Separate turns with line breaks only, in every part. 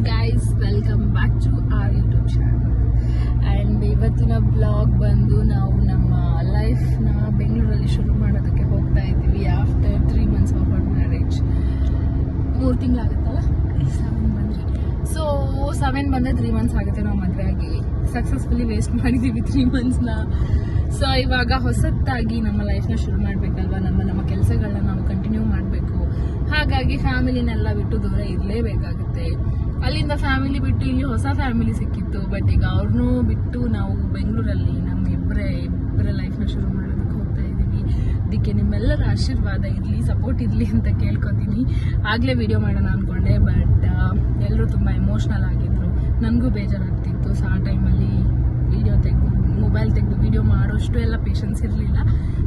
Guys, welcome back to our YouTube channel. And ಇವತ್ತಿನ blog ಬಂದು ನಾವು ನಮ್ಮ ಲೈಫ್ನ ಬೆಂಗಳೂರಲ್ಲಿ ಶುರು ಮಾಡೋದಕ್ಕೆ ಹೋಗ್ತಾ ಇದ್ದೀವಿ. After 3 months of our marriage. 3 ತಿಂಗಳಾಗುತ್ತಲ್ಲ, 7 ಬಂದ್ರಿ. ಸೊ 7 ಬಂದರೆ 3 months ಆಗುತ್ತೆ ನಾವು ಮದುವೆ ಆಗಿ. ಸಕ್ಸಸ್ಫುಲಿ ವೇಸ್ಟ್ ಮಾಡಿದ್ದೀವಿ 3 monthsನ. ಸೊ ಇವಾಗ ಹೊಸತ್ತಾಗಿ ನಮ್ಮ ಲೈಫ್ನ ಶುರು ಮಾಡಬೇಕಲ್ವ, ನಮ್ಮ ಕೆಲಸಗಳನ್ನ ನಾವು ಕಂಟಿನ್ಯೂ ಮಾಡಬೇಕು. ಹಾಗಾಗಿ ಫ್ಯಾಮಿಲಿನೆಲ್ಲ ಬಿಟ್ಟು ದೂರ ಇರಲೇಬೇಕಾಗುತ್ತೆ. ಅಲ್ಲಿಂದ ಫ್ಯಾಮಿಲಿ ಬಿಟ್ಟು ಇಲ್ಲಿ ಹೊಸ ಫ್ಯಾಮಿಲಿ ಸಿಕ್ಕಿತ್ತು. ಬಟ್ ಈಗ ಅವ್ರನ್ನೂ ಬಿಟ್ಟು ನಾವು ಬೆಂಗಳೂರಲ್ಲಿ ನಮ್ಮ ಇಬ್ಬರ ಲೈಫ್ನ ಶುರು ಮಾಡೋದಕ್ಕೆ ಹೋಗ್ತಾ ಇದ್ದೀವಿ. ಅದಕ್ಕೆ ನಿಮ್ಮೆಲ್ಲರ ಆಶೀರ್ವಾದ ಇರಲಿ, ಸಪೋರ್ಟ್ ಇರಲಿ ಅಂತ ಕೇಳ್ಕೊತೀನಿ. ಆಗಲೇ ವಿಡಿಯೋ ಮಾಡೋಣ ಅಂದ್ಕೊಂಡೆ, ಬಟ್ ಎಲ್ಲರೂ ತುಂಬ ಎಮೋಷ್ನಲ್ ಆಗಿದ್ರು. ನನಗೂ ಬೇಜಾರಾಗ್ತಿತ್ತು. ಸೊ ಆ ಟೈಮಲ್ಲಿ ಮೊಬೈಲ್ ತೆಗೆದು ವಿಡಿಯೋ ಮಾಡೋಷ್ಟು ಎಲ್ಲ ಪೇಷನ್ಸ್ ಇರಲಿಲ್ಲ.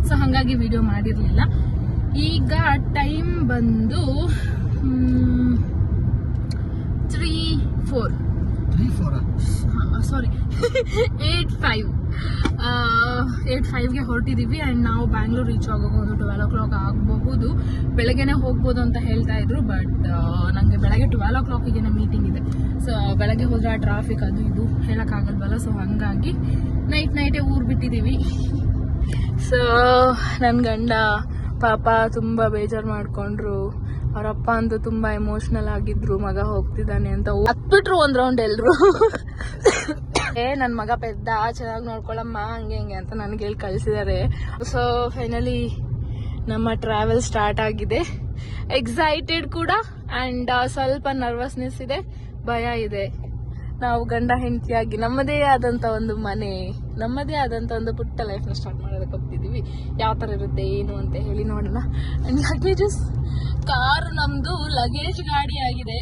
ಸೊ ಹಾಗಾಗಿ ವಿಡಿಯೋ ಮಾಡಿರಲಿಲ್ಲ. ಈಗ ಟೈಮ್ ಬಂದು 8:05ಗೆ ಹೊರಟಿದ್ದೀವಿ. ಆ್ಯಂಡ್ ನಾವು ಬ್ಯಾಂಗ್ಳೂರ್ ರೀಚ್ ಆಗೋದು ಒಂದು 12 o'clock ಆಗಬಹುದು. ಬೆಳಗ್ಗೆನೇ ಹೋಗ್ಬೋದು ಅಂತ ಹೇಳ್ತಾ ಇದ್ರು. ಬಟ್ ನನಗೆ ಬೆಳಗ್ಗೆ 12 o'clockಗೆ ಮೀಟಿಂಗ್ ಇದೆ. ಸೊ ಬೆಳಗ್ಗೆ ಹೋದ್ರೆ ಆ ಟ್ರಾಫಿಕ್ ಅದು ಇದು ಹೇಳೋಕ್ಕಾಗಲ್ವಲ್ಲ. ಸೊ ಹಾಗಾಗಿ ನೈಟೇ ಊರು ಬಿಟ್ಟಿದ್ದೀವಿ. ಸೊ ನನ್ನ ಗಂಡ ಪಾಪ ತುಂಬ ಬೇಜಾರು ಮಾಡ್ಕೊಂಡ್ರು. ಅವರಪ್ಪ ಅಂತೂ ತುಂಬ ಎಮೋಷ್ನಲ್ ಆಗಿದ್ರು, ಮಗ ಹೋಗ್ತಿದ್ದಾನೆ ಅಂತ. ಹತ್ಬಿಟ್ರು ಒಂದು ರೌಂಡ್ ಎಲ್ರು. ನನ್ನ ಮಗ ಪೆದ್ದ, ಚೆನ್ನಾಗಿ ನೋಡ್ಕೊಳಮ್ಮ, ಹಂಗೆ ಹಿಂಗೆ ಅಂತ ನನಗೆ ಹೇಳಿ ಕಳಿಸಿದ್ದಾರೆ. ಸೊ ಫೈನಲಿ ನಮ್ಮ ಟ್ರಾವೆಲ್ ಸ್ಟಾರ್ಟ್ ಆಗಿದೆ. ಎಕ್ಸೈಟೆಡ್ ಕೂಡ ಆ್ಯಂಡ್ ಸ್ವಲ್ಪ ನರ್ವಸ್ನೆಸ್ ಇದೆ, ಭಯ ಇದೆ. ನಾವು ಗಂಡ ಹೆಂಡತಿಯಾಗಿ ನಮ್ಮದೇ ಆದಂಥ ಒಂದು ಮನೆ, ನಮ್ಮದೇ ಆದಂಥ ಒಂದು ಪುಟ್ಟ ಲೈಫ್ನ ಸ್ಟಾರ್ಟ್ ಮಾಡೋದಕ್ಕೆ ಹೋಗ್ತಿದ್ದೀವಿ. ಯಾವ ಥರ ಇರುತ್ತೆ ಏನು ಅಂತ ಹೇಳಿ ನೋಡೋಣ. ಆ್ಯಂಡ್ ಲಗೇಜಸ್, ಕಾರು ನಮ್ಮದು ಲಗೇಜ್ ಗಾಡಿ ಆಗಿದೆ.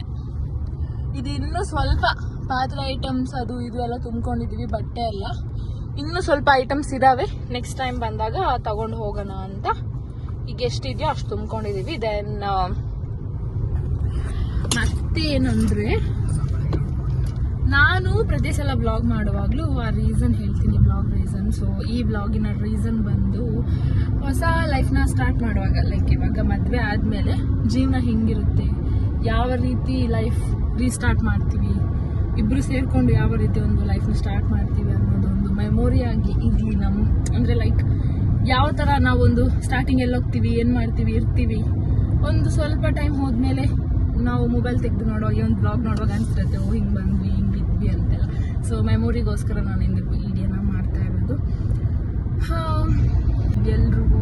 ಇದು ಇನ್ನೂ ಸ್ವಲ್ಪ ಪಾತ್ರೆ ಐಟಮ್ಸ್ ಅದು ಇದು ಎಲ್ಲ ತುಂಬ್ಕೊಂಡಿದ್ದೀವಿ, ಬಟ್ಟೆ ಎಲ್ಲ. ಇನ್ನೂ ಸ್ವಲ್ಪ ಐಟಮ್ಸ್ ಇದ್ದಾವೆ, ನೆಕ್ಸ್ಟ್ ಟೈಮ್ ಬಂದಾಗ ತಗೊಂಡು ಹೋಗೋಣ ಅಂತ. ಈಗ ಎಷ್ಟಿದೆಯೋ ಅಷ್ಟು ತುಂಬ್ಕೊಂಡಿದ್ದೀವಿ. ದೆನ್ ಮತ್ತೇನಂದರೆ, ನಾನು ಪ್ರತಿ ಸಲ ಬ್ಲಾಗ್ ಮಾಡುವಾಗಲೂ ಆ ರೀಸನ್ ಹೇಳ್ತೀನಿ, ಬ್ಲಾಗ್ ರೀಸನ್. ಸೊ ಈ ಬ್ಲಾಗಿನ ರೀಸನ್ ಬಂದು ಹೊಸ ಲೈಫ್ನ ಸ್ಟಾರ್ಟ್ ಮಾಡುವಾಗ, ಲೈಕ್ ಇವಾಗ ಮದುವೆ ಆದಮೇಲೆ ಜೀವನ ಹೆಂಗಿರುತ್ತೆ, ಯಾವ ರೀತಿ ಲೈಫ್ ರೀಸ್ಟಾರ್ಟ್ ಮಾಡ್ತೀವಿ, ಇಬ್ಬರು ಸೇರಿಕೊಂಡು ಯಾವ ರೀತಿ ಒಂದು ಲೈಫ್ನ ಸ್ಟಾರ್ಟ್ ಮಾಡ್ತೀವಿ ಅನ್ನೋದೊಂದು ಮೆಮೊರಿಯಾಗಿ ಇರಲಿ. ಅಂದರೆ ಲೈಕ್ ಯಾವ ಥರ ನಾವೊಂದು ಸ್ಟಾರ್ಟಿಂಗ್ ಎಲ್ಲಿ ಹೋಗ್ತೀವಿ, ಏನು ಮಾಡ್ತೀವಿ, ಇರ್ತೀವಿ. ಒಂದು ಸ್ವಲ್ಪ ಟೈಮ್ ಹೋದ್ಮೇಲೆ ನಾವು ಮೊಬೈಲ್ ತೆಗೆದು ನೋಡುವಾಗ, ಒಂದು ಬ್ಲಾಗ್ ನೋಡುವಾಗ ಅನಿಸ್ತಿರುತ್ತೆ, ಓ ಹಿಂಗೆ ಬಂದ್ವಿ, ಹಿಂಗೆ ಇದ್ವಿ ಅಂತೆಲ್ಲ. ಸೊ ಮೆಮೊರಿಗೋಸ್ಕರ ನಾನು ಇಂದು ವಿಡಿಯೋನ ಮಾಡ್ತಾ ಇರೋದು. ಎಲ್ರಿಗೂ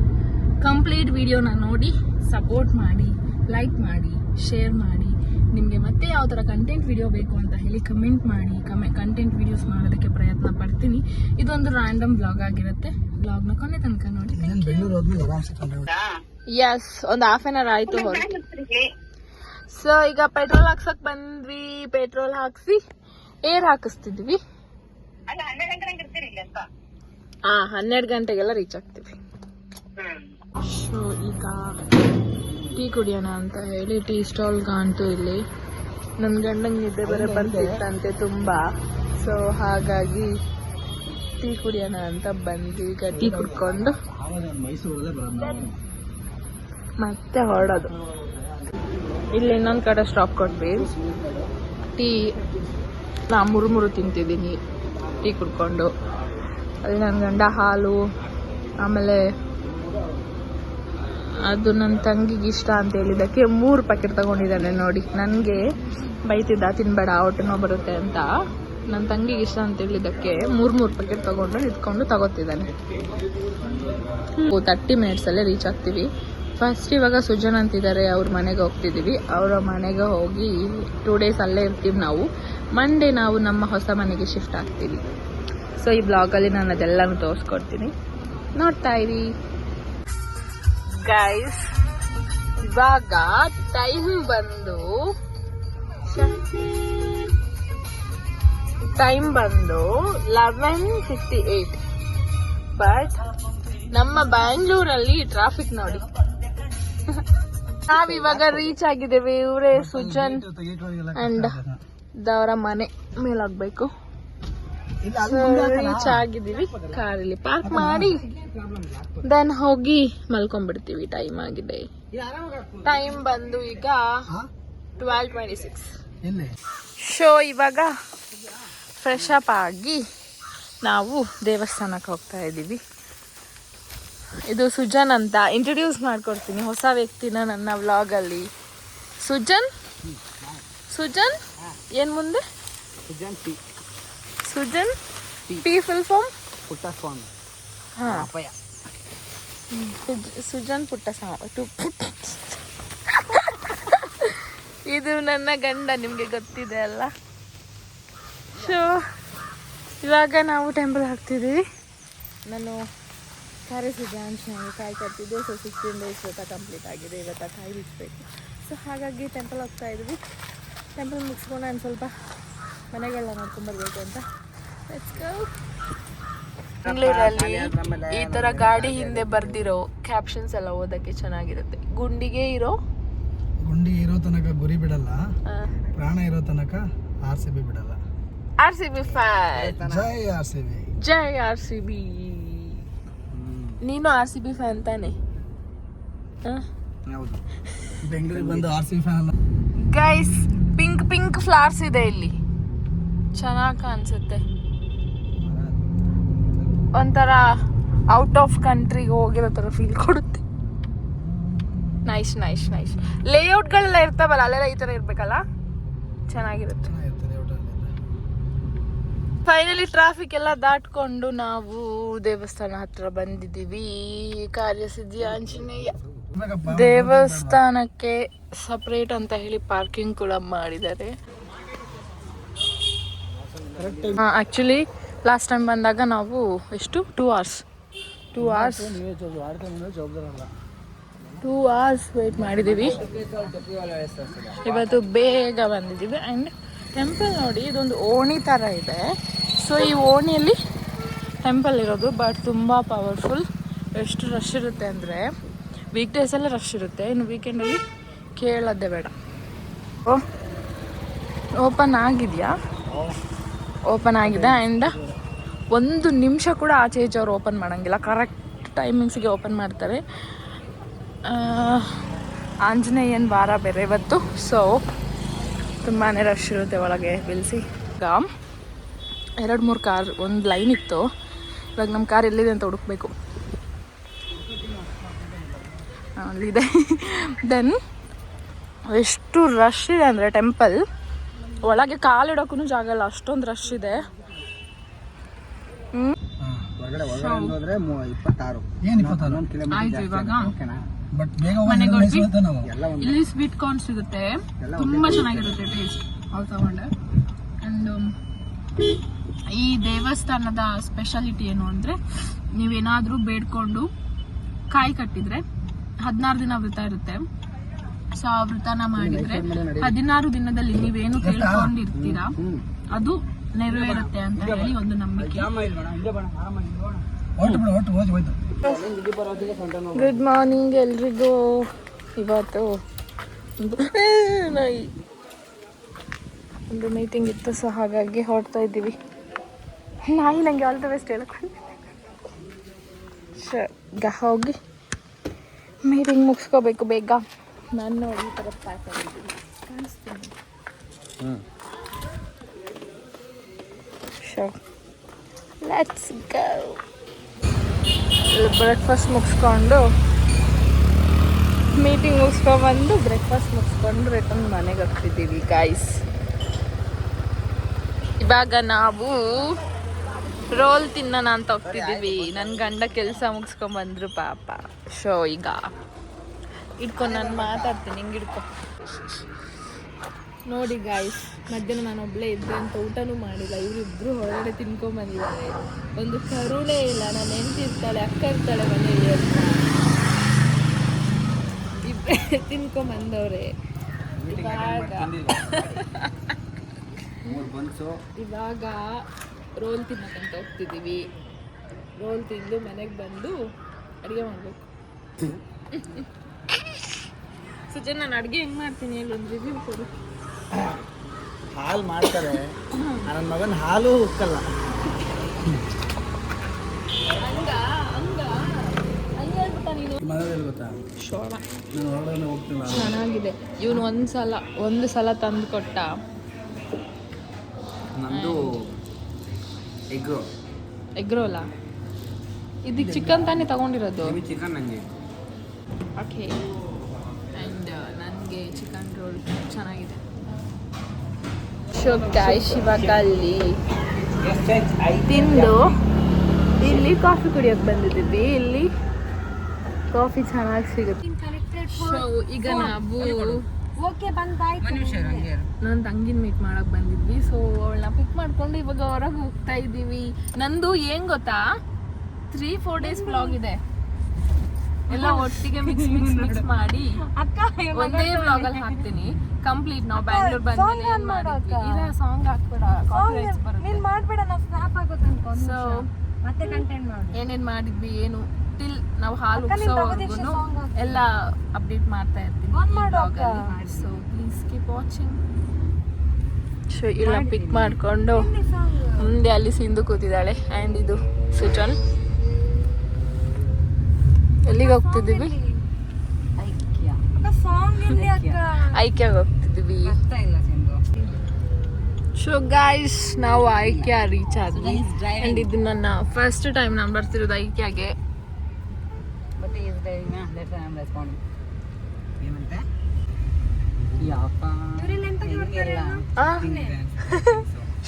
ಕಂಪ್ಲೀಟ್ ವಿಡಿಯೋನ ನೋಡಿ ಸಪೋರ್ಟ್ ಮಾಡಿ, ಲೈಕ್ ಮಾಡಿ, ಶೇರ್ ಮಾಡಿ. ನಿಮಗೆ ಮತ್ತೆ ಯಾವ ಥರ ಕಂಟೆಂಟ್ ವಿಡಿಯೋ ಬೇಕು ಅಂತ ಹೇಳಿ ಕಮೆಂಟ್ ಮಾಡಿ. ಕಂಟೆಂಟ್ ವಿಡಿಯೋಸ್ ಮಾಡೋದಕ್ಕೆ ಪ್ರಯತ್ನ ಪಡ್ತೀನಿ. ಇದೊಂದು ರ್ಯಾಂಡಮ್ ಬ್ಲಾಗ್ ಆಗಿರುತ್ತೆ. ಬ್ಲಾಗ್ನ ಕೊನೆ ತನಕ ನೋಡಿ. ಎಸ್, ಒಂದು ಹಾಫ್ ಆನ್ ಅವರ್ ಆಯಿತು ಹೊರಟು. ಸೊ ಈಗ ಪೆಟ್ರೋಲ್ ಹಾಕ್ಸಕ್ ಬಂದ್ವಿ. ಪೆಟ್ರೋಲ್ ಹಾಕ್ಸಿ ಏರ್ ಹಾಕಿಸ್ತಿದ್ವಿ. 12 ಗಂಟೆಗೆಲ್ಲ ರೀಚ್ ಆಗ್ತೀವಿ. ಸೊ ಈಗ ಟೀ ಕುಡಿಯೋಣ ಅಂತ ಹೇಳಿ ಟೀ ಸ್ಟಾಲ್ಗೆ ಅಂತೂ ಇಲ್ಲಿ ನನ್ನ ಗಂಡಂಗೆ ನಿದ್ದೆ ಬೇರೆ ಬರ್ತಿತ್ತಂತೆ ತುಂಬ. ಸೊ ಹಾಗಾಗಿ ಟೀ ಕುಡಿಯೋಣ ಅಂತ ಬಂದ್ವಿ. ಈಗ ಟೀ ಕುಡ್ಕೊಂಡು ಮತ್ತೆ ಹೊರಡೋದು. ಇಲ್ಲಿ ಇನ್ನೊಂದು ಕಡೆ ಸ್ಟಾಪ್ ಕೊಟ್ವಿ. ಟೀ ನಾ 3 ತಿಂತಿದ್ದೀನಿ ಟೀ ಕುಡ್ಕೊಂಡು. ಅಲ್ಲಿ ನನ್ನ ಗಂಡ ಹಾಲು, ಆಮೇಲೆ ಅದು ನನ್ನ ತಂಗಿಗೆ ಇಷ್ಟ ಅಂತ ಹೇಳಿದ್ದಕ್ಕೆ 3 ಪ್ಯಾಕೆಟ್ ತಗೊಂಡಿದ್ದಾನೆ ನೋಡಿ. ನನಗೆ ಬೈತಿದ್ದ, ತಿನ್ಬೇಡ ಹೊಟ್ಟೆನೋ ಬರುತ್ತೆ ಅಂತ. ನನ್ನ ತಂಗಿಗೆ ಇಷ್ಟ ಅಂತ ಹೇಳಿದ್ದಕ್ಕೆ 3 ಪ್ಯಾಕೆಟ್ ತಗೊಂಡು ನಿಂತ್ಕೊಂಡು ತಗೋತಿದ್ದಾನೆ. 30 minutesಲ್ಲೇ ರೀಚ್ ಆಗ್ತೀವಿ. ಫಸ್ಟ್ ಇವಾಗ ಸುಜನ್ ಅಂತಿದ್ದಾರೆ, ಅವ್ರ ಮನೆಗೆ ಹೋಗ್ತಿದ್ದೀವಿ. ಅವರ ಮನೆಗೆ ಹೋಗಿ 2 days ಅಲ್ಲೇ ಇರ್ತೀವಿ ನಾವು. ಮಂಡೇ ನಾವು ನಮ್ಮ ಹೊಸ ಮನೆಗೆ ಶಿಫ್ಟ್ ಆಗ್ತೀವಿ. ಸೊ ಈ ಬ್ಲಾಗಲ್ಲಿ ನಾನು ಅದೆಲ್ಲನೂ ತೋರಿಸ್ಕೊಡ್ತೀನಿ, ನೋಡ್ತಾ ಇರಿ ಗೈಸ್. ಇವಾಗ ಟೈಮ್ ಬಂದು 11:58. ಬಟ್ ನಮ್ಮ ಬ್ಯಾಂಗ್ಳೂರಲ್ಲಿ ಟ್ರಾಫಿಕ್ ನೋಡಿ. ನಾವಿವಾಗ ರೀಚ್ ಆಗಿದ್ದೇವೆ. ಇವರೇ ಸುಜನ್ ಅಂಡ್ ಅವರ ಮನೆ ಮೇಲಾಗಬೇಕು. ರೀಚ್ ಆಗಿದ್ದೀವಿ. ಕಾರಲ್ಲಿ ಪಾರ್ಕ್ ಮಾಡಿ ದೆನ್ ಹೋಗಿ ಮಲ್ಕೊಂಡ್ಬಿಡ್ತೀವಿ. ಟೈಮ್ ಆಗಿದೆ. ಟೈಮ್ ಬಂದು ಈಗ 12:26. ಶೋ ಇವಾಗ ಫ್ರೆಶ್ ಅಪ್ ಆಗಿ ನಾವು ದೇವಸ್ಥಾನಕ್ಕೆ ಹೋಗ್ತಾ ಇದ್ದೀವಿ. ಇದು ಸುಜನ್ ಅಂತ, ಇಂಟ್ರೊಡ್ಯೂಸ್ ಮಾಡ್ಕೊಡ್ತೀನಿ ಹೊಸ ವ್ಯಕ್ತಿನ ನನ್ನ ವ್ಲಾಗಲ್ಲಿ. ಸುಜನ್ ಏನು ಮುಂದೆ? Sujan P full form
Puttaswamy.
ಹಾಂ, ಸುಜನ್ ಪುಟ್ಟಸ್ವಾಮಿ. ಇದು ನನ್ನ ಗಂಡ, ನಿಮಗೆ ಗೊತ್ತಿದೆ ಅಲ್ಲ. ಸೊ ಇವಾಗ ನಾವು ಟೆಂಪಲ್ ಹಾಕ್ತಿದ್ದೀವಿ. ನಾನು ಕರೆಸಿದ್ದೆ ಆಂಜನೇಯ ಕಾಯಿ ಕಟ್ತಿದ್ದೆ. ಸೊ 16 days ಇವತ್ತು ಕಂಪ್ಲೀಟ್ ಆಗಿದೆ. ಇವತ್ತು ಕಾಯಿ ಬಿಚ್ಚಬೇಕು. ಸೊ ಹಾಗಾಗಿ ಟೆಂಪಲ್ ಹೋಗ್ತಾ ಇದ್ವಿ. ಟೆಂಪಲ್ ಮುಗಿಸ್ಕೊಂಡು ನಾನು ಸ್ವಲ್ಪ ಮನೆಗಳನ್ನ ನೋಡ್ಕೊಂಡ್ಬರ್ಬೇಕು ಅಂತ. Let's go. ಬೆಂಗಳೂರಲ್ಲಿ ಈ ಥರ ಗಾಡಿ ಹಿಂದೆ ಬರ್ದಿರೋ ಕ್ಯಾಪ್ಷನ್ಸ್ ಎಲ್ಲ ಓದೋಕ್ಕೆ ಚೆನ್ನಾಗಿರುತ್ತೆ. ಗುಂಡಿ ಇರೋ
ತನಕ ಗುರಿ ಬಿಡಲ್ಲ, ಪ್ರಾಣ ಇರೋ ತನಕ RCB ಬಿಡಲ್ಲ.
RCB fan. ಜೈ RCB. ನೀನು RCB ಫ್ಯಾನ್ ತಾನೆ?
ಬೆಂಗಳೂರಿಗೆ ಬಂದು RCB ಫ್ಯಾನ್ ಅಲ್ಲ
ಗೈಸ್. ಪಿಂಕ್ ಫ್ಲವರ್ಸ್ ಇದೆ ಇಲ್ಲಿ, ಚೆನ್ನಾಗಿ ಕಾಣಿಸುತ್ತೆ. ಒಂಥರ ಔಟ್ ಆಫ್ ಕಂಟ್ರಿಗೆ ಹೋಗಿರೋ ಥರ ಫೀಲ್ ಕೊಡುತ್ತೆ. ನೈಸ್. ಲೇಔಟ್ಗಳೆಲ್ಲ ಇರ್ತಾವಲ್ಲ, ಅಲ್ಲೆಲ್ಲ ಈ ಥರ ಇರಬೇಕಲ್ಲ, ಚೆನ್ನಾಗಿರುತ್ತೆ. ಫೈನಲಿ ಟ್ರಾಫಿಕ್ ಎಲ್ಲ ದಾಟ್ಕೊಂಡು ನಾವು ದೇವಸ್ಥಾನ ಹತ್ರ ಬಂದಿದ್ದೀವಿ. ಕಾರ್ಯಸಿದ್ಧಿ ಆಂಜನೇಯ ದೇವಸ್ಥಾನಕ್ಕೆ ಸಪ್ರೇಟ್ ಅಂತ ಹೇಳಿ ಪಾರ್ಕಿಂಗ್ ಕೂಡ ಮಾಡಿದ್ದಾರೆ. ಆ್ಯಕ್ಚುಲಿ ಲಾಸ್ಟ್ ಟೈಮ್ ಬಂದಾಗ ನಾವು ಎಷ್ಟು 2 hours ವೇಟ್ ಮಾಡಿದ್ದೀವಿ. ಇವತ್ತು ಬೇಗ ಬಂದಿದ್ದೀವಿ. ಆ್ಯಂಡ್ ಟೆಂಪಲ್ ನೋಡಿ, ಇದೊಂದು ಓಣಿ ಥರ ಇದೆ. ಸೊ ಈ ಓಣಿಯಲ್ಲಿ ಟೆಂಪಲ್ ಇರೋದು, ಬಟ್ ತುಂಬ ಪವರ್ಫುಲ್. ಎಷ್ಟು ರಶ್ ಇರುತ್ತೆ ಅಂದರೆ, ವೀಕ್ ಡೇಸಲ್ಲೇ ರಶ್ ಇರುತ್ತೆ, ಇನ್ನು ವೀಕೆಂಡಲ್ಲಿ ಕೇಳೋದೇ ಬೇಡ. ಓಪನ್ ಆಗಿದೆಯಾ? ಓಪನ್ ಆಗಿದೆ. ಆ್ಯಂಡ್ 1 ನಿಮಿಷ ಕೂಡ ಆಚೆ ಈಚೆ ಅವ್ರು ಓಪನ್ ಮಾಡೋಂಗಿಲ್ಲ, ಕರೆಕ್ಟ್ ಟೈಮಿಂಗ್ಸಿಗೆ ಓಪನ್ ಮಾಡ್ತಾರೆ. ಆಂಜನೇಯನ ವಾರ ಬೇರೆ ಇವತ್ತು, ಸೊ ತುಂಬಾ ರಶ್ ಇರುತ್ತೆ ಒಳಗೆ ಬಿಲ್ಸಿ. ಈಗ 2-3 ಕಾರ್ ಒಂದು ಲೈನ್ ಇತ್ತು. ಇವಾಗ ನಮ್ಮ ಕಾರ್ ಎಲ್ಲಿದೆ ಅಂತ ಹುಡುಕ್ಬೇಕು. ಅಲ್ಲಿದೆ. ದೆನ್ ಎಷ್ಟು ರಶ್ ಇದೆ ಅಂದರೆ, ಟೆಂಪಲ್ ಒಳಗೆ ಕಾಲಿಡೋಕ್ಕೂ ಜಾಗ ಇಲ್ಲ, ಅಷ್ಟೊಂದು ರಶ್ ಇದೆ. ಆಯ್ತು, ಇವಾಗ ಮನೆಗೆ ಹೋದ್ವಿ. ಇಲ್ಲಿ ಸ್ವೀಟ್ ಕಾರ್ನ್ ಸಿಗುತ್ತೆ, ತುಂಬಾ ಚೆನ್ನಾಗಿರುತ್ತೆ ಟೇಸ್ಟ್. ಅವ್ರು ತಗೊಂಡೆ. ಅಂಡ್ ಈ ದೇವಸ್ಥಾನದ ಸ್ಪೆಷಾಲಿಟಿ ಏನು ಅಂದರೆ, ನೀವೇನಾದರೂ ಬೇಡ್ಕೊಂಡು ಕಾಯಿ ಕಟ್ಟಿದ್ರೆ 16 ದಿನ ವ್ರತ ಇರುತ್ತೆ. ಸೊ ಆ ವ್ರತನ ಮಾಡಿದ್ರೆ 16 ದಿನದಲ್ಲಿ ನೀವೇನು ಕೇಳ್ಕೊಂಡಿರ್ತೀರಾ ಅದು ನೆರವೇರುತ್ತೆ ಅಂತ ಹೇಳಿ ಒಂದು ನಂಬಿಕೆ. ಗುಡ್ ಮಾರ್ನಿಂಗ್ ಎಲ್ರಿಗೂ. ಇವತ್ತು ಒಂದು ಮೀಟಿಂಗ್ ಇತ್ತು, ಸೊ ಹಾಗಾಗಿ ಹೊರಡ್ತಾ ಇದ್ದೀವಿ. ನಾಯಿ ನನಗೆ ಆಲ್ ದ ಬೆಸ್ಟ್ ಹೇಳ್ಕೊಂಡು ಹೋಗಿ ಮೀಟಿಂಗ್ ಮುಗಿಸ್ಕೋಬೇಕು ಬೇಗ. ನಾನು ನೋಡಿ ಈ ಥರ ಪ್ಯಾಕ್ ಆಗಿದ್ದೀನಿ, ಕಾಣಿಸ್ತೀನಿ. Let's go. ಬ್ರೇಕ್ಫಾಸ್ಟ್ ಮುಗಿಸ್ಕೊಂಡು, ಮೀಟಿಂಗ್ ಮುಗಿಸ್ಕೊಂಡ್ಬಂದು ಬ್ರೇಕ್ಫಾಸ್ಟ್ ಮುಗಿಸ್ಕೊಂಡು ರಿಟರ್ನ್ ಮನೆಗೆ ಹೋಗ್ತಿದ್ದೀವಿ ಗಾಯ್ಸ್. ಇವಾಗ ನಾವು ರೋಲ್ ತಿನ್ನೋಣ ಅಂತ ಹೋಗ್ತಿದ್ದೀವಿ. ನನ್ನ ಗಂಡ ಕೆಲಸ ಮುಗಿಸ್ಕೊಂಡ್ಬಂದ್ರು ಪಾಪ. ಶೋ ಈಗ ಇಟ್ಕೊಂಡು ನಾನು ಮಾತಾಡ್ತೀನಿ, ಹಿಂಗೆ ಹಿಡ್ಕೊ. ನೋಡಿ ಗಾಯ್ಸ್, ಮಧ್ಯಾಹ್ನ ನಾನು ಒಬ್ಬಳೇ ಇದ್ದೆ ಅಂತ ಊಟನೂ ಮಾಡಿಲ್ಲ. ಇವರಿಬ್ಬರು ಹೊರಗಡೆ ತಿನ್ಕೊಂಬಂದಿದ್ದಾರೆ. ಒಂದು ಕರುಣೆ ಇಲ್ಲ. ನಾನು ಹೆಂಡ್ತಿರ್ತಾಳೆ, ಅಕ್ಕ ಇರ್ತಾಳೆ ಮನೆಯಲ್ಲಿ ಅಂತ ಇಬ್ಬರೇ ತಿನ್ಕೊಂಬಂದವ್ರೆ. ಇವಾಗ ರೋಲ್ ತಿನ್ನಕ್ಕಂತ ಹೋಗ್ತಿದ್ದೀವಿ. ರೋಲ್ ತಿಂದು ಮನೆಗೆ ಬಂದು ಅಡುಗೆ ಮಾಡಬೇಕು. ಸುಜನ್, ನಾನು ಅಡುಗೆ ಹೆಂಗೆ ಮಾಡ್ತೀನಿ ಹೇಳಿ, ಒಂದು ರಿವ್ಯೂ ಕೊಡು.
ಹಾಲು ಮಾಡ್ತಾರೆ, ನನ್ನ ಮಗನ ಹಾಲು ಉಕ್ಕಲ್ಲ.
ಚೆನ್ನಾಗಿದೆ. ಇವನು ಒಂದು ಸಲ ತಂದು ಕೊಟ್ಟ,
ನಂದು
ಎಗ್ ರೋಲಾ? ಇದಕ್ಕೆ ಚಿಕನ್ ತಾನೇ ತಗೊಂಡಿರೋದು?
ಚಿಕನ್ ನನಗೆ
ಓಕೆ. ಆ್ಯಂಡ್ ನನಗೆ ಚಿಕನ್ ರೋಲ್ ಚೆನ್ನಾಗಿದೆ. ಗಾಯ್ಸ್ ಇವಾಗ ಅಲ್ಲಿ ತಿಂದು ಇಲ್ಲಿ ಕಾಫಿ ಕುಡಿಯೋಕೆ ಬಂದಿದ್ದೀವಿ. ಇಲ್ಲಿ ಕಾಫಿ ಚೆನ್ನಾಗಿ ಸಿಗುತ್ತೆ. ಸೊ ಈಗ ನಾವು ನನ್ನ ತಂಗಿನ ಮೀಟ್ ಮಾಡಕ್ ಬಂದಿದ್ವಿ. ಸೊ ಅವಳನ್ನ ಪಿಕ್ ಮಾಡ್ಕೊಂಡು ಇವಾಗ ಹೊರಗೆ ಹೋಗ್ತಾ ಇದ್ದೀವಿ. ನಂದು ಏನ್ ಗೊತ್ತಾ, 3-4 ಡೇಸ್ ವ್ಲಾಗ್ ಇದೆ. ಎಲ್ಲ ಒಟ್ಟಿಗೆ ಮಿಕ್ಸ್ ಮಾಡಿ ಒಂದೇ ವ್ಲಾಗ್ ಅಲ್ಲಿ ಹಾಕ್ತೀನಿ. ಕಂಪ್ಲೀಟ್ ನಾವು ಬ್ಯಾಂಗ್ಳೂರ್ ಬಂದ್ಮೇಲೆ ಏನ್ ಮಾಡಿದ್ವಿ. ಇಲ್ಲ ಸಾಂಗ್ ಹಾಕ್ಬೇಡ, ಕಾಪಿರೈಟ್ಸ್ ಬರುತ್ತೆ. ಸೊ
ಮತ್ತೆ ಕಂಟೆಂಟ್ ಮಾಡಿ
ಏನೇನ್ ಮಾಡಿದ್ವಿ ಏನು ಟಿಲ್ ನಾವು ಹಾಲು ಉಗ್ಸೋವರೆಗೂ ಎಲ್ಲ ಅಪ್ಡೇಟ್ ಮಾಡ್ತಾ ಇರ್ತೀನಿ ಬ್ಲಾಗ್ ಅಲ್ಲಿ. So please keep watching. So ಇಲ್ಲ ಪಿಕ್ ಮಾಡ್ಕೊಂಡು ಮುಂದೆ ಅಲ್ಲಿ ಸಿಂಧು ಕೂತಿದ್ದಾಳೆ. ಆ್ಯಂಡ್ ಇದು ಸುಜನ್. ಎಲ್ಲಿಗೆ ಹೋಗ್ತಿದ್ದೀವಿ? ಐಕ್ಯಾಗ ಹೋಗ್ತಿದ್ದೀವಿ. ಸೊ ಗೈಸ್ ನಾವು ಐಕ್ಯಾ ರೀಚ್ ಆದ್ವಿ. ಆ್ಯಂಡ್ ಇದು ನನ್ನ ಫಸ್ಟ್ ಟೈಮ್ ನಾನು ಬರ್ತಿರೋದು ಐಕ್ಯಾಗೆ.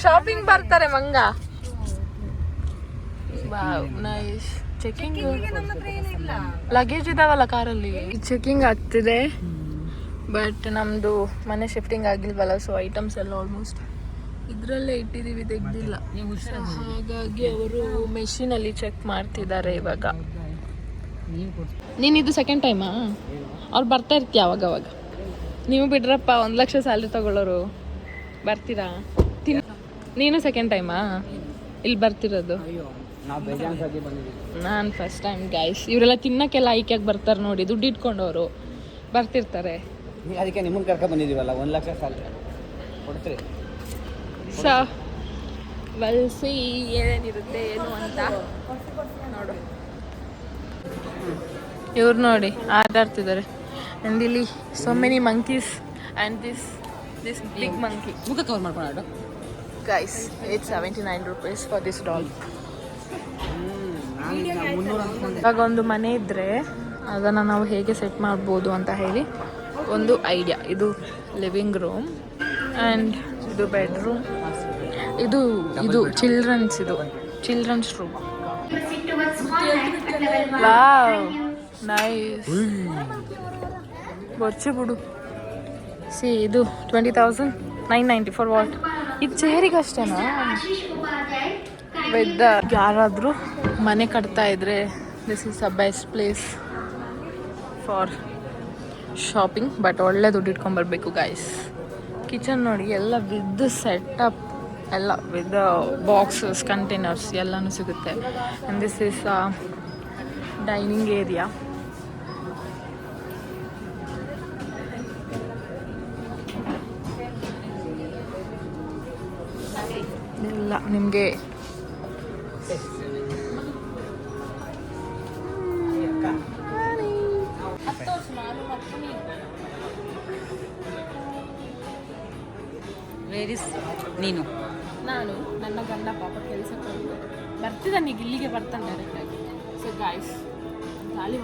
ಶಾಪಿಂಗ್ ಬರ್ತಾರೆ ಮಂಗ. ನೈಸ್. ಚೆಕಿಂಗ್ ಲಗೇಜ್ ಇದಾವಲ್ಲ ಕಾರಲ್ಲಿ. ಚೆಕಿಂಗ್ ಆಗ್ತಿದೆ. ಬಟ್ ನಮ್ದು ಮನೆ ಶಿಫ್ಟಿಂಗ್ ಆಗಿಲ್ವಲ್ಲ, ಸೊ ಐಟಮ್ಸ್ ಎಲ್ಲ ಆಲ್ಮೋಸ್ಟ್ ಇದರಲ್ಲೇ ಇಟ್ಟಿದ್ದೀವಿ, ತೆಗ್ದಿಲ್ಲ. ಹಾಗಾಗಿ ಅವರು ಮೆಷಿನಲ್ಲಿ ಚೆಕ್ ಮಾಡ್ತಿದ್ದಾರೆ ಇವಾಗ. ನೀನಿದು ಸೆಕೆಂಡ್ ಟೈಮಾ? ಅವ್ರು ಬರ್ತಾ ಇರ್ತೀಯ ಅವಾಗ ಅವಾಗ. ನೀವು ಬಿಡ್ರಪ್ಪ, 1 ಲಕ್ಷ ಸ್ಯಾಲ್ರಿ ತಗೊಳ್ಳೋರು ಬರ್ತೀರಾ? ನೀನು ಸೆಕೆಂಡ್ ಟೈಮಾ ಇಲ್ಲಿ ಬರ್ತಿರೋದು? ನಾನು ಫಸ್ಟ್ ಟೈಮ್ ಗೈಸ್. ಇವರೆಲ್ಲ ತಿನ್ನಕ್ಕೆಲ್ಲ ಐಕ್ಯಾಗ ಬರ್ತಾರೆ ನೋಡಿ, ದುಡ್ಡು ಇಟ್ಕೊಂಡವರು ಬರ್ತಿರ್ತಾರೆ.
ಅದಕ್ಕೆ ನಿಮ್ಮನ್ನ ಕರ್ಕೊಂಡು ಬಂದಿದ್ದೀವಲ್ಲ, 1 ಲಕ್ಷ ಸ್ಯಾಲ್ರಿ ಕೊಡ್ತೀರಿ.
ಸೊ ಬಲ್ಸಿ ಏನೇನಿರುತ್ತೆ ಏನು ಅಂತ ನೋಡು. ಇವ್ರು ನೋಡಿ ಆಟ ಆಡ್ತಿದ್ದಾರೆ. ಆ್ಯಂಡ್ ಇಲ್ಲಿ so many monkeys and this big monkey.
ಮುಖ ಕವರ್ ಮಾಡ್ಕೊಂಡು
guys it's 79 rupees for this doll. ಇವಾಗ ಒಂದು ಮನೆ ಇದ್ದರೆ ಅದನ್ನು ನಾವು ಹೇಗೆ ಸೆಟ್ ಮಾಡ್ಬೋದು ಅಂತ ಹೇಳಿ ಒಂದು ಐಡಿಯಾ. ಇದು ಲಿವಿಂಗ್ ರೂಮ್ ಆ್ಯಂಡ್ ಇದು ಬೆಡ್ರೂಮ್. ಇದು ಚಿಲ್ಡ್ರನ್ಸ್ ರೂಮ್. Wow nice. ಬರ್ಚಿ ಬಿಡು. ಸಿ ಇದು 20,990 ಫಾರ್ ವಾಟ್? ಇದು ಚೇರಿಗೆ ಅಷ್ಟೇನಾ? ವಿತ್ ಯಾರಾದರೂ ಮನೆ ಕಟ್ತಾ ಇದ್ರೆ this is a best place for shopping. But ಒಳ್ಳೆ ದುಡ್ಡು ಇಟ್ಕೊಂಡ್ಬರ್ಬೇಕು ಗೈಸ್. ಕಿಚನ್ ನೋಡಿ ಎಲ್ಲ ವಿತ್ ಸೆಟಪ್, ಎಲ್ಲ ವಿತ್ ಬಾಕ್ಸಸ್, ಕಂಟೈನರ್ಸ್ ಎಲ್ಲನೂ ಸಿಗುತ್ತೆ. And this is dining area. ಎಲ್ಲ ನಿಮಗೆ
ನೀನು
ನಾನು ನನ್ನ ಗಂಡ ಪಾಪ ಕೆಲಸಕ್ಕೆ ಹೋಗಿ ಬರ್ತಿದ್ದಾನೆ, ಈಗ ಇಲ್ಲಿಗೆ ಬರ್ತಾನೆ ಡೈರೆಕ್ಟಾಗಿ. ಸೊ ಗಾಯ್ಸ್ ಗಾಳಿ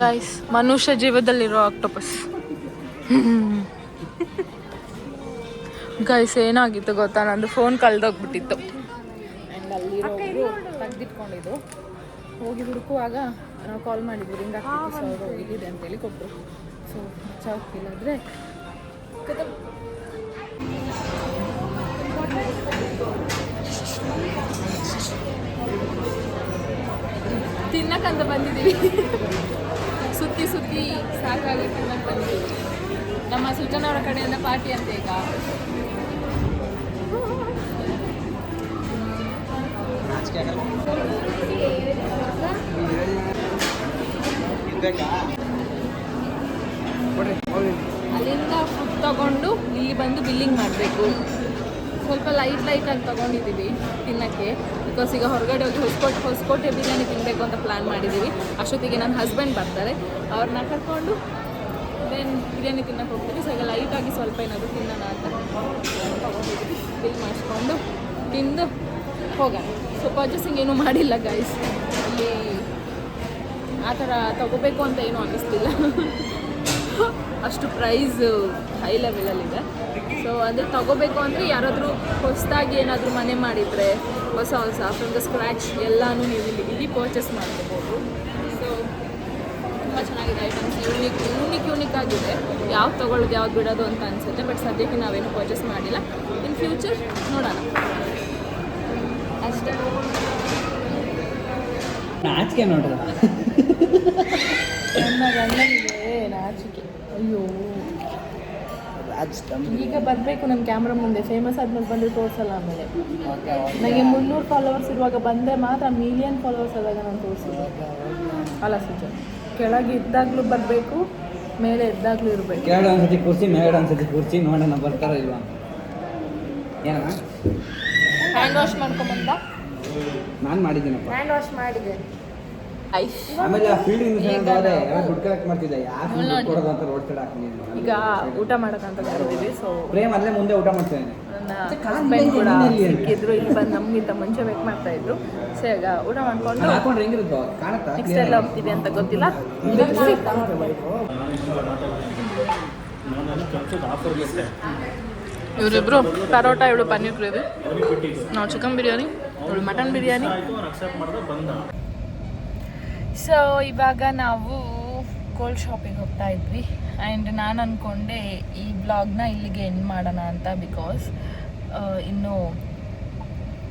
ಗಾಯ್ಸ್ ಮನುಷ್ಯ ಜೀವದಲ್ಲಿರೋ ಆಕ್ಟೋಪಸ್. ಗೈಸ್ ಏನಾಗಿತ್ತು ಗೊತ್ತಾ, ನಂದು ಫೋನ್ ಕಳೆದೋಗ್ಬಿಟ್ಟಿತ್ತು. ಆ್ಯಂಡ್ ಅಲ್ಲಿರೋರು ತೆಗೆದಿಟ್ಕೊಂಡಿದ್ದು. ಹೋಗಿ ಹುಡುಕುವಾಗ ನಾವು ಕಾಲ್ ಮಾಡಿದ್ವಿ, ರಿಂಗ್ ಆಗ್ತಿತ್ತು. ಸೊ ಅವರು ಇಲ್ಲಿದೆ ಅಂತೇಳಿ ಕೊಟ್ಟರು. ಸೊ ಚಾಕಿಲ್ಲಾದರೆ ತಿನ್ನಕ್ಕಂತ ಬಂದಿದ್ದೀವಿ. ಸುತ್ತಿ ಸಾಕಾಗಿ ತಿನ್ನಕ್ಕೆ ಬಂದಿದ್ದೀವಿ. ನಮ್ಮ ಸುಜನವರ ಕಡೆಯಿಂದ ಪಾರ್ಟಿ ಅಂತ ಈಗ. ಅಲ್ಲಿಂದ ಫುಡ್ ತಗೊಂಡು ಇಲ್ಲಿ ಬಂದು ಬಿಲ್ಲಿಂಗ್ ಮಾಡಬೇಕು. ಸ್ವಲ್ಪ ಲೈಟಾಗಿ ತಗೊಂಡಿದ್ದೀವಿ ತಿನ್ನೋಕ್ಕೆ. ಬಿಕಾಸ್ ಈಗ ಹೊರಗಡೆ ಹೋಗಿ ಹೊಸಕೋಟೆ ಬಿರಿಯಾನಿ ತಿನ್ನಬೇಕು ಅಂತ ಪ್ಲ್ಯಾನ್ ಮಾಡಿದ್ದೀವಿ. ಅಷ್ಟೊತ್ತಿಗೆ ನನ್ನ ಹಸ್ಬೆಂಡ್ ಬರ್ತಾರೆ, ಅವ್ರನ್ನ ಕರ್ಕೊಂಡು ದೆನ್ ಬಿರಿಯಾನಿ ತಿನ್ನಕ್ಕೆ ಹೋಗ್ತೀವಿ. ಸೊ ಈಗ ಲೈಟಾಗಿ ಸ್ವಲ್ಪ ಏನಾದರೂ ತಿನ್ನೋಣ ಅಂತ ಬಿಲ್ ಮಾಡಿಸ್ಕೊಂಡು ತಿಂದು ಹೋಗೋಣ. ಸೊ ಪರ್ಚೇಸಿಂಗ್ ಏನೂ ಮಾಡಿಲ್ಲ ಗೈಸ್, ಅಲ್ಲಿ ಆ ಥರ ತೊಗೋಬೇಕು ಅಂತ ಏನೂ ಅನ್ನಿಸ್ತಿಲ್ಲ. ಅಷ್ಟು ಪ್ರೈಸ್ ಹೈ ಲೆವೆಲಲ್ಲಿದೆ. ಸೊ ಅಂದರೆ ತೊಗೋಬೇಕು ಅಂದರೆ ಯಾರಾದರೂ ಹೊಸದಾಗಿ ಏನಾದರೂ ಮನೆ ಮಾಡಿದರೆ ಹೊಸ ಫ್ರಮ್ ದ ಸ್ಕ್ರ್ಯಾಚ್ ಎಲ್ಲನೂ ನೀವು ಇಲ್ಲಿ ಪರ್ಚೇಸ್ ಮಾಡ್ಕೋಬೋದು. ಸೊ ತುಂಬ ಚೆನ್ನಾಗಿದೆ ಐಟಮ್ಸ್, ಯೂನಿಕ್ ಆಗಿದೆ. ಯಾವ್ದು ತೊಗೊಳ್ಳೋದು ಯಾವ್ದು ಬಿಡೋದು ಅಂತ ಅನಿಸುತ್ತೆ. ಬಟ್ ಸದ್ಯಕ್ಕೆ ನಾವೇನು ಪರ್ಚೇಸ್ ಮಾಡಿಲ್ಲ. ಇನ್ ಫ್ಯೂಚರ್ ನೋಡೋಣ ಅಷ್ಟೇ.
ನಾಚಿಕೆ ನೋಡ್ರ
ನನ್ನ ಗಂಡನಿಗೆ ನಾಚಿಕೆ. ಅಯ್ಯೋ ಈಗ ಬರಬೇಕು ನನ್ನ ಕ್ಯಾಮ್ರಾ ಮುಂದೆ. ಫೇಮಸ್ ಆದ್ಮೇಲೆ ಬಂದು ತೋರಿಸಲ್ಲ. ಆಮೇಲೆ ನನಗೆ 300 ಫಾಲೋವರ್ಸ್ ಇರುವಾಗ ಬಂದೆ ಮಾತ್ರ, ಮಿಲಿಯನ್ ಫಾಲೋವರ್ಸ್ ಆದಾಗ ನಾನು ತೋರಿಸಿದೆ ಅಲ್ಲ ಸುಜ. ಕೆಳಗೆ ಇದ್ದಾಗಲೂ ಬರಬೇಕು, ಮೇಲೆ ಇದ್ದಾಗಲೂ ಇರಬೇಕು.
ಕೆಳಗಡೆ ಒಂದ್ಸತಿ ಕೂರಿಸಿ, ಮೇಲ್ಗಡೆ ಒಂದ್ಸತಿ ಕೂರಿಸಿ ನೋಡೋಣ ಬರ್ತಾರೋ ಇಲ್ವಾ. ಏನಣ್ಣ
ಹ್ಯಾಂಡ್ ವಾಶ್ ಮಾಡ್ಕೊಂಬಂದ?
ನಾನು ಮಾಡಿದ್ದೀನಪ್ಪ.
ಹ್ಯಾಂಡ್ ವಾಶ್ ಮಾಡಿದೆ.
ಆಮೇಲೆ ಆ ಫೀಲ್ಡಿಂಗ್ ದುಡ್ಡು ಕಲೆಕ್ಟ್ ಮಾಡ್ತಿದ್ದೆ. ಯಾಕೆ ಕೊಡೋದು ಅಂತ ರೋಡ್ ಸೈಡ್ ಹಾಕೊಂಡಿದ್ದೀನಿ.
ಈಗ ಊಟ ಮಾಡೋಕ್ಕಂತ ಬರ್ತಿದ್ದೀವಿ. ಸೊ
ಪ್ರೇಮ್ ಅಲ್ಲೇ ಮುಂದೆ ಊಟ ಮಾಡ್ತೇನೆ.
ನನ್ನ ಹಸ್ಬೆಂಡ್ ಕೂಡ ಸಿಕ್ಕಿದ್ರು, ಇಲ್ಲಿ ಬಂದು ನಮಗಿಂತ ಮುಂಚೆ ವೇಟ್ ಮಾಡ್ತಾ ಇದ್ರು. ಸೊ ಈಗ ಊಟ ಮಾಡ್ಕೊಂಡು
ಹಾಕೊಂಡ್ರೆ ಹೆಂಗಿರುತ್ತೋ ಕಾಣುತ್ತಾ?
ನೆಕ್ಸ್ಟ್ ಎಲ್ಲ ಹೋಗ್ತೀವಿ ಅಂತ ಗೊತ್ತಿಲ್ಲ. ಇವರಿಬ್ರು ಪರೋಟ, ಇವಳು ಪನ್ನೀರ್ ಗ್ರೇವಿ, ನಾವು ಚಿಕನ್ ಬಿರಿಯಾನಿ, ಇವಳು ಮಟನ್ ಬಿರಿಯಾನಿ. ಸೊ ಇವಾಗ ನಾವು ಗೋಲ್ಡ್ ಶಾಪಿಗೆ ಹೋಗ್ತಾ ಇದ್ವಿ. ಆ್ಯಂಡ್ ನಾನು ಅಂದ್ಕೊಂಡೆ ಈ ಬ್ಲಾಗ್ನ ಇಲ್ಲಿಗೆ ಎಂಡ್ ಮಾಡೋಣ ಅಂತ. ಬಿಕಾಸ್ ಇನ್ನೂ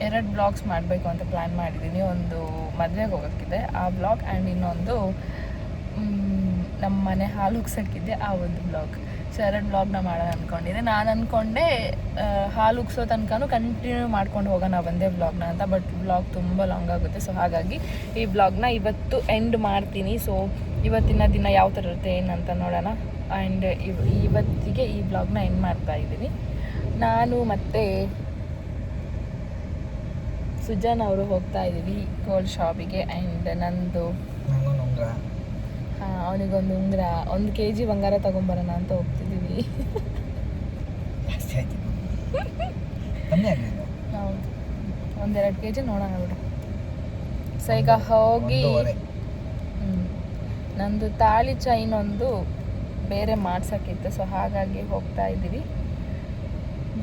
2 ಬ್ಲಾಗ್ಸ್ ಮಾಡಬೇಕು ಅಂತ ಪ್ಲ್ಯಾನ್ ಮಾಡಿದ್ದೀನಿ. ಒಂದು ಮದುವೆಗೆ ಹೋಗೋಕ್ಕಿದೆ ಆ ಬ್ಲಾಗ್, ಆ್ಯಂಡ್ ಇನ್ನೊಂದು ನಮ್ಮ ಮನೆ ಹಾಲು ಉಗ್ಸೋಕ್ಕಿದೆ ಆ ಒಂದು ಬ್ಲಾಗ್. ಸೊ 2 ಬ್ಲಾಗ್ನ ಮಾಡೋಣ ಅಂದ್ಕೊಂಡಿದ್ದೆ. ನಾನು ಅಂದ್ಕೊಂಡೆ ಹಾಲು ಉಗ್ಸೋ ತನಕನೂ ಕಂಟಿನ್ಯೂ ಮಾಡ್ಕೊಂಡು ಹೋಗೋಣ ಒಂದೇ ಬ್ಲಾಗ್ನ ಅಂತ. ಬಟ್ ಬ್ಲಾಗ್ ತುಂಬ ಲಾಂಗ್ ಆಗುತ್ತೆ. ಸೊ ಹಾಗಾಗಿ ಈ ಬ್ಲಾಗ್ನ ಇವತ್ತು ಎಂಡ್ ಮಾಡ್ತೀನಿ. ಸೊ ಇವತ್ತಿನ ದಿನ ಯಾವ ಥರ ಇರುತ್ತೆ ಏನಂತ ನೋಡೋಣ. ಆ್ಯಂಡ್ ಇವತ್ತಿಗೆ ಈ ಬ್ಲಾಗ್ನ ಎಂಡ್ ಮಾಡ್ತಾ ಇದ್ದೀನಿ. ನಾನು ಮತ್ತು ಸುಜಾನ್ ಅವರು ಹೋಗ್ತಾ ಇದ್ದೀವಿ ಗೋಲ್ಡ್ ಶಾಪಿಗೆ. ಆ್ಯಂಡ್ ನಂದು ಅವನಿಗೊಂದು ಉಂಗುರ, 1 kg ಬಂಗಾರ ತೊಗೊಂಬರೋಣ ಅಂತ ಹೋಗ್ತಿದ್ದೀವಿ. ಹೌದು, 1-2 kg ನೋಡೋಣ ಬಿಡು. ಸೊ ಈಗ ಹೋಗಿ ನಂದು ತಾಳಿ ಚೈನ್ ಒಂದು ಬೇರೆ ಮಾಡ್ಸೋಕ್ಕಿತ್ತು. ಸೊ ಹಾಗಾಗಿ ಹೋಗ್ತಾ ಇದ್ದೀವಿ.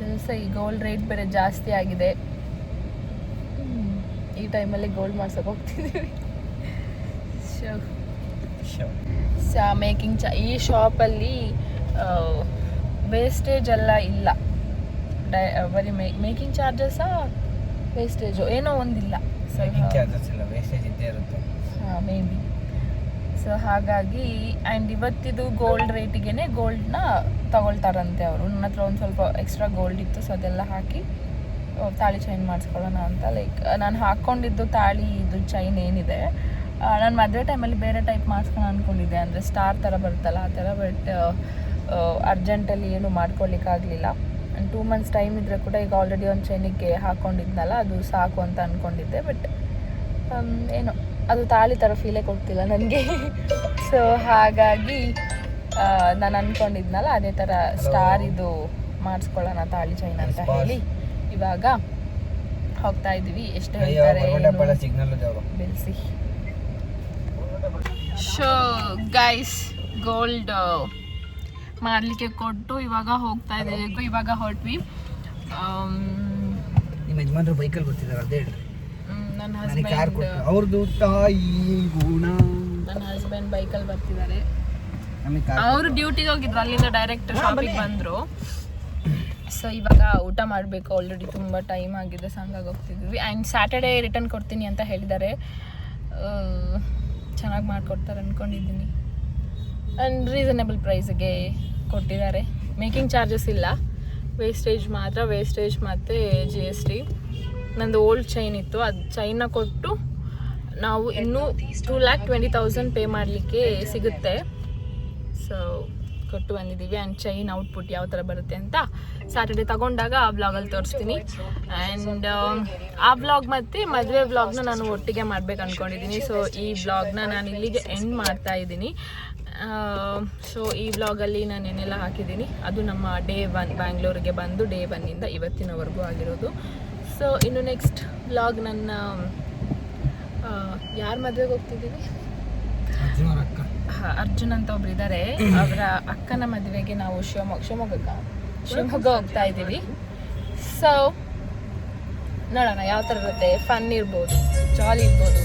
ದಿವಸ ಈ ಗೋಲ್ಡ್ ರೇಟ್ ಬೇರೆ ಜಾಸ್ತಿ ಆಗಿದೆ. ಈ ಟೈಮಲ್ಲಿ ಗೋಲ್ಡ್ ಮಾಡ್ಸೋಕೆ ಹೋಗ್ತಿದ್ದೀವಿ. ಮೇಕಿಂಗ್ ಈ ಶಾಪಲ್ಲಿ ವೇಸ್ಟೇಜ್ ಎಲ್ಲ ಇಲ್ಲ. ಬರೀ ಮೇಕಿಂಗ್ ಚಾರ್ಜಸ್ಸಾ ವೇಸ್ಟೇಜು ಏನೋ ಒಂದಿಲ್ಲ. ಹಾಂ ಮೇ ಬಿ. ಸೊ ಹಾಗಾಗಿ ಆ್ಯಂಡ್ ಇವತ್ತಿದು ಗೋಲ್ಡ್ ರೇಟಿಗೆ ಗೋಲ್ಡ್ನ ತಗೊಳ್ತಾರಂತೆ ಅವರು. ನನ್ನ ಹತ್ರ ಒಂದು ಸ್ವಲ್ಪ ಎಕ್ಸ್ಟ್ರಾ ಗೋಲ್ಡ್ ಇತ್ತು. ಸೊ ಅದೆಲ್ಲ ಹಾಕಿ ತಾಳಿ ಚೈನ್ ಮಾಡಿಸ್ಕೊಳ್ಳೋಣ ಅಂತ. ಲೈಕ್ ನಾನು ಹಾಕ್ಕೊಂಡಿದ್ದು ತಾಳಿ ಇದು ಚೈನ್ ಏನಿದೆ, ನಾನು ಮದುವೆ ಟೈಮಲ್ಲಿ ಬೇರೆ ಟೈಪ್ ಮಾಡಿಸ್ಕೊಂಡು ಅಂದ್ಕೊಂಡಿದ್ದೆ, ಅಂದರೆ ಸ್ಟಾರ್ ಥರ ಬರುತ್ತಲ್ಲ ಆ ಥರ. ಬಟ್ ಅರ್ಜೆಂಟಲ್ಲಿ ಏನು ಮಾಡ್ಕೊಳ್ಳಿಕ್ಕಾಗಲಿಲ್ಲ. ಆ್ಯಂಡ್ 2 months ಟೈಮ್ ಇದ್ದರೆ ಕೂಡ ಈಗ ಆಲ್ರೆಡಿ ಒಂದು ಚೈನಿಗೆ ಹಾಕ್ಕೊಂಡಿದ್ನಲ್ಲ, ಅದು ಸಾಕು ಅಂತ ಅಂದ್ಕೊಂಡಿದ್ದೆ. ಬಟ್ ಏನೋ ಅದು ತಾಳಿ ಥರ ಫೀಲೇ ಕೊಡ್ತಿಲ್ಲ ನನಗೆ. ಸೊ ಹಾಗಾಗಿ ನಾನು ಅಂದ್ಕೊಂಡಿದ್ನಲ್ಲ ಅದೇ ಥರ ಸ್ಟಾರ್ ಇದು ಮಾಡಿಸ್ಕೊಳ್ಳೋಣ ತಾಳಿ ಚೈನ್ ಅಂತ ಹೇಳಿ ಇವಾಗ ಹೋಗ್ತಾ ಇದ್ದೀವಿ. ಎಷ್ಟು ಹೇಳ್ತಾರೆ ಬೆಳೆಸಿ. ಶೋ ಗೈಸ್, ಗೋಲ್ಡ್ ಮಾಡಲಿಕ್ಕೆ ಕೊಟ್ಟು ಇವಾಗ ಹೋಗ್ತಾ ಇದ್ದೀವಿ. ಇವಾಗ ಹೊರಟ್ವಿ.
ನಿಮ್ಮ ಯಜಮಾನ್ರು ಬೈಕಲ್ಲಿ ಬರ್ತಿದ್ದಾರೆ, ಅದೇ ಹೇಳ್ರಿ.
ನನ್ನ ಹಸ್ಬೆಂಡ್ ಬೈಕಲ್ಲಿ ಬರ್ತಿದ್ದಾರೆ. ಅವರು ಡ್ಯೂಟಿಗೆ ಹೋಗಿದ್ರು, ಅಲ್ಲಿಂದ ಡೈರೆಕ್ಟ್ ಶಾಪಿಗೆ ಬಂದರು. ಸೊ ಇವಾಗ ಊಟ ಮಾಡಬೇಕು. ಆಲ್ರೆಡಿ ತುಂಬ ಟೈಮ್ ಆಗಿದೆ, ಸಂಗಾಗಿ ಹೋಗ್ತಿದ್ವಿ. ಆ್ಯಂಡ್ ಸ್ಯಾಟರ್ಡೇ ರಿಟರ್ನ್ ಕೊಡ್ತೀನಿ ಅಂತ ಹೇಳಿದ್ದಾರೆ. ಚೆನ್ನಾಗಿ ಮಾಡಿಕೊಡ್ತಾರೆ ಅಂದ್ಕೊಂಡಿದ್ದೀನಿ. ಆ್ಯಂಡ್ ರೀಸನೇಬಲ್ ಪ್ರೈಸ್ಗೆ ಕೊಟ್ಟಿದ್ದಾರೆ. ಮೇಕಿಂಗ್ ಚಾರ್ಜಸ್ ಇಲ್ಲ, ವೇಸ್ಟೇಜ್ ಮಾತ್ರ. ವೇಸ್ಟೇಜ್ ಮತ್ತು GST. ನಂದು ಓಲ್ಡ್ ಚೈನ್ ಇತ್ತು, ಅದು ಚೈನ್ನ ಕೊಟ್ಟು ನಾವು ಇನ್ನೂ 2,20,000 ಪೇ ಮಾಡಲಿಕ್ಕೆ ಸಿಗುತ್ತೆ. ಸೊ ಕೊಟ್ಟು ಬಂದಿದ್ದೀವಿ. ಆ್ಯಂಡ್ ಚೈನ್ ಔಟ್ಪುಟ್ ಯಾವ ಥರ ಬರುತ್ತೆ ಅಂತ ಸ್ಯಾಟರ್ಡೇ ತಗೊಂಡಾಗ ಆ ಬ್ಲಾಗಲ್ಲಿ ತೋರಿಸ್ತೀನಿ. ಆ್ಯಂಡ್ ಆ ಬ್ಲಾಗ್ ಮತ್ತು ಮದುವೆ ಬ್ಲಾಗ್ನ ನಾನು ಒಟ್ಟಿಗೆ ಮಾಡ್ಬೇಕು ಅಂದ್ಕೊಂಡಿದ್ದೀನಿ. ಸೊ ಈ ಬ್ಲಾಗ್ನ ನಾನು ಇಲ್ಲಿಗೆ ಎಂಡ್ ಮಾಡ್ತಾ ಇದ್ದೀನಿ. ಸೊ ಈ ವ್ಲಾಗಲ್ಲಿ ನಾನು ಏನೆಲ್ಲ ಹಾಕಿದ್ದೀನಿ ಅದು ನಮ್ಮ ಡೇ 1 ಬ್ಯಾಂಗ್ಳೂರಿಗೆ ಬಂದು ಡೇ 1ಇಂದ ಇವತ್ತಿನವರೆಗೂ ಆಗಿರೋದು. ಸೊ ಇನ್ನು ನೆಕ್ಸ್ಟ್ ವ್ಲಾಗ್ ನನ್ನ ಯಾರ ಮದುವೆಗೆ ಹೋಗ್ತಿದ್ದೀವಿ,
ಅರ್ಜುನ್ ಅಕ್ಕ.
ಅರ್ಜುನ್ ಅಂತ ಒಬ್ರು ಇದ್ದಾರೆ, ಅವರ ಅಕ್ಕನ ಮದುವೆಗೆ ನಾವು ಶಿವಮೊಗ್ಗ ಹೋಗ್ತಾ ಇದ್ದೀವಿ. ಸೊ ನೋಡೋಣ ಯಾವ ಥರ ಇರುತ್ತೆ, ಫನ್ ಇರ್ಬೋದು, ಜಾಲಿ ಇರ್ಬೋದು.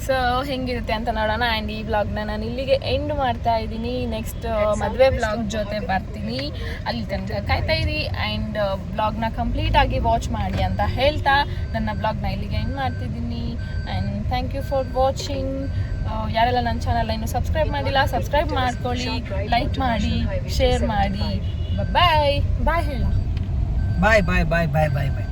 ಸೊ ಹೆಂಗಿರುತ್ತೆ ಅಂತ ನೋಡೋಣ. ಆ್ಯಂಡ್ ಈ ವ್ಲಾಗ್ನ ನಾನು ಇಲ್ಲಿಗೆ ಎಂಡ್ ಮಾಡ್ತಾ ಇದ್ದೀನಿ. ನೆಕ್ಸ್ಟ್ ಮದುವೆ ವ್ಲಾಗ್ ಜೊತೆ ಬರ್ತೀನಿ, ಅಲ್ಲಿ ತನಕ ಕಾಯ್ತಾ ಇರಿ. ಆ್ಯಂಡ್ ವ್ಲಾಗ್ನ ಕಂಪ್ಲೀಟಾಗಿ ವಾಚ್ ಮಾಡಿ ಅಂತ ಹೇಳ್ತಾ ನನ್ನ ವ್ಲಾಗ್ನ ಇಲ್ಲಿಗೆ ಎಂಡ್ ಮಾಡ್ತಿದ್ದೀನಿ. And thank you for watching. ಯಾರೆಲ್ಲ ನನ್ನ ಚಾನಲ್ನ ಇನ್ನೂ ಸಬ್ಸ್ಕ್ರೈಬ್ ಮಾಡಿಲ್ಲ, ಸಬ್ಸ್ಕ್ರೈಬ್ ಮಾಡ್ಕೊಳ್ಳಿ, ಲೈಕ್ ಮಾಡಿ, ಶೇರ್ ಮಾಡಿ. ಬಾಯ್ ಬಾಯ್ ಹೇಳ.
ಬಾಯ್ ಬಾಯ್ ಬಾಯ್ ಬಾಯ್ ಬಾಯ್ ಬಾಯ್.